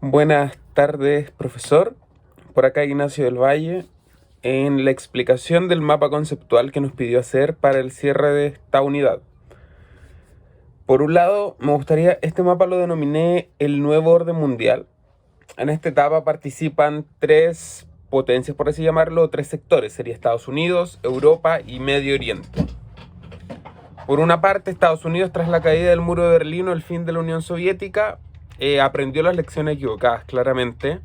Buenas tardes, profesor. Por acá Ignacio del Valle, en la explicación del mapa conceptual que nos pidió hacer para el cierre de esta unidad. Por un lado, me gustaría, este mapa lo denominé el nuevo orden mundial. En esta etapa participan tres potencias, por así llamarlo, tres sectores. Sería Estados Unidos, Europa y Medio Oriente. Por una parte, Estados Unidos, tras la caída del muro de Berlín o el fin de la Unión Soviética, aprendió las lecciones equivocadas, claramente.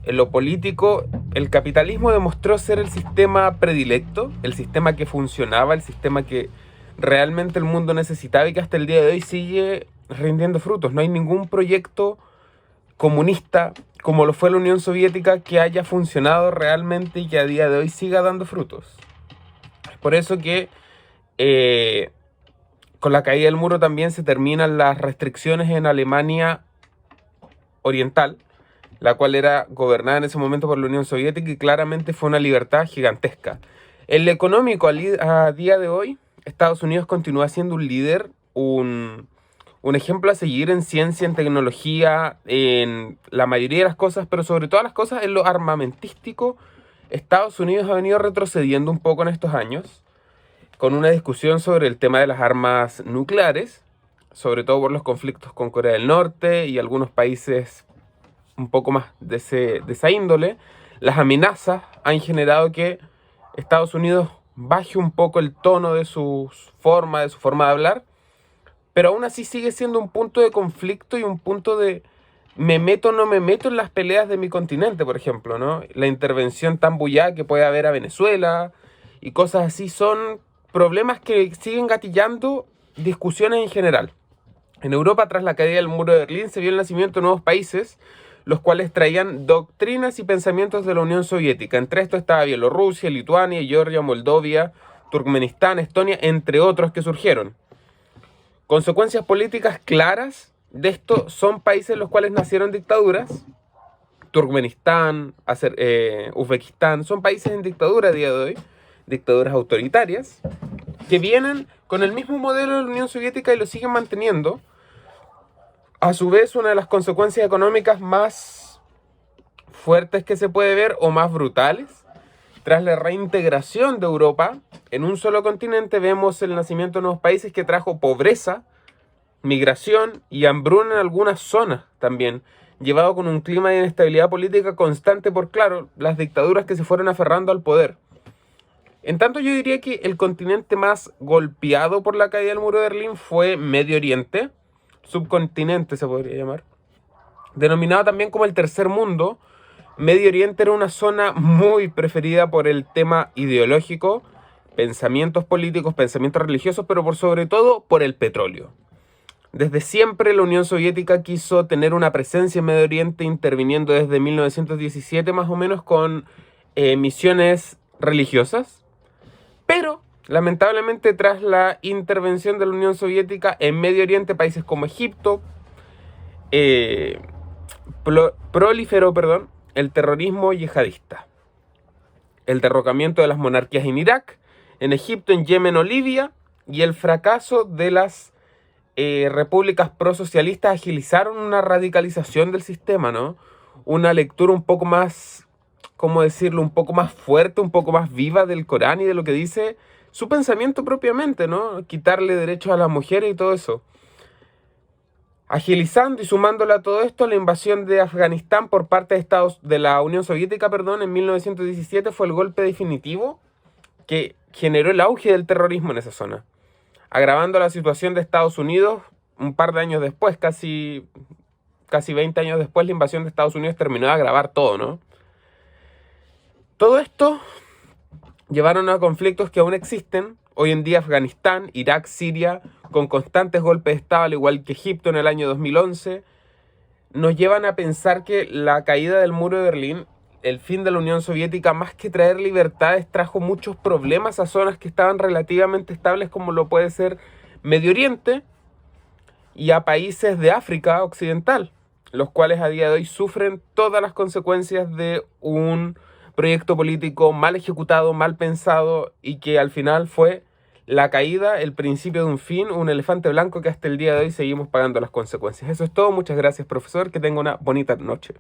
En lo político, el capitalismo demostró ser el sistema predilecto, el sistema que funcionaba, el sistema que realmente el mundo necesitaba y que hasta el día de hoy sigue rindiendo frutos. No hay ningún proyecto comunista como lo fue la Unión Soviética que haya funcionado realmente y que a día de hoy siga dando frutos. Es por eso que con la caída del muro también se terminan las restricciones en Alemania Oriental, la cual era gobernada en ese momento por la Unión Soviética y claramente fue una libertad gigantesca. En lo económico, a día de hoy, Estados Unidos continúa siendo un líder, un ejemplo a seguir en ciencia, en tecnología, en la mayoría de las cosas, pero sobre todas las cosas en lo armamentístico. Estados Unidos ha venido retrocediendo un poco en estos años, con una discusión sobre el tema de las armas nucleares, sobre todo por los conflictos con Corea del Norte y algunos países un poco más de esa índole. Las amenazas han generado que Estados Unidos baje un poco el tono de su forma de hablar, pero aún así sigue siendo un punto de conflicto y un punto de me meto o no me meto en las peleas de mi continente, por ejemplo, ¿no? La intervención tan bullada que puede haber a Venezuela y cosas así son problemas que siguen gatillando discusiones en general. En Europa, tras la caída del muro de Berlín, se vio el nacimiento de nuevos países, los cuales traían doctrinas y pensamientos de la Unión Soviética. Entre estos estaba Bielorrusia, Lituania, Georgia, Moldovia, Turkmenistán, Estonia, entre otros que surgieron. Consecuencias políticas claras de esto son países en los cuales nacieron dictaduras. Turkmenistán, Uzbekistán, son países en dictadura a día de hoy, dictaduras autoritarias, que vienen con el mismo modelo de la Unión Soviética y lo siguen manteniendo. A su vez, una de las consecuencias económicas más fuertes que se puede ver, o más brutales, tras la reintegración de Europa en un solo continente, vemos el nacimiento de nuevos países que trajo pobreza, migración y hambruna en algunas zonas también, llevado con un clima de inestabilidad política constante por, claro, las dictaduras que se fueron aferrando al poder. En tanto, yo diría que el continente más golpeado por la caída del muro de Berlín fue Medio Oriente, subcontinente se podría llamar, denominado también como el tercer mundo. Medio Oriente era una zona muy preferida por el tema ideológico, pensamientos políticos, pensamientos religiosos, pero por sobre todo por el petróleo. Desde siempre la Unión Soviética quiso tener una presencia en Medio Oriente, interviniendo desde 1917 más o menos con misiones religiosas, pero lamentablemente tras la intervención de la Unión Soviética en Medio Oriente, países como Egipto, proliferó el terrorismo yihadista, el derrocamiento de las monarquías en Irak, en Egipto, en Yemen o Libia, y el fracaso de las repúblicas prosocialistas agilizaron una radicalización del sistema, ¿no? Una lectura un poco más, ¿cómo decirlo?, un poco más fuerte, un poco más viva del Corán y de lo que dice su pensamiento propiamente, ¿no? Quitarle derechos a las mujeres y todo eso. Agilizando y sumándole a todo esto, la invasión de Afganistán por parte de la Unión Soviética, en 1917 fue el golpe definitivo que generó el auge del terrorismo en esa zona, agravando la situación de Estados Unidos un par de años después, casi 20 años después. La invasión de Estados Unidos terminó de agravar todo, ¿no? Todo esto llevaron a conflictos que aún existen hoy en día: Afganistán, Irak, Siria, con constantes golpes de Estado, al igual que Egipto en el año 2011, nos llevan a pensar que la caída del muro de Berlín, el fin de la Unión Soviética, más que traer libertades, trajo muchos problemas a zonas que estaban relativamente estables, como lo puede ser Medio Oriente, y a países de África Occidental, los cuales a día de hoy sufren todas las consecuencias de un proyecto político mal ejecutado, mal pensado, y que al final fue la caída, el principio de un fin, un elefante blanco que hasta el día de hoy seguimos pagando las consecuencias. Eso es todo, muchas gracias profesor, que tenga una bonita noche.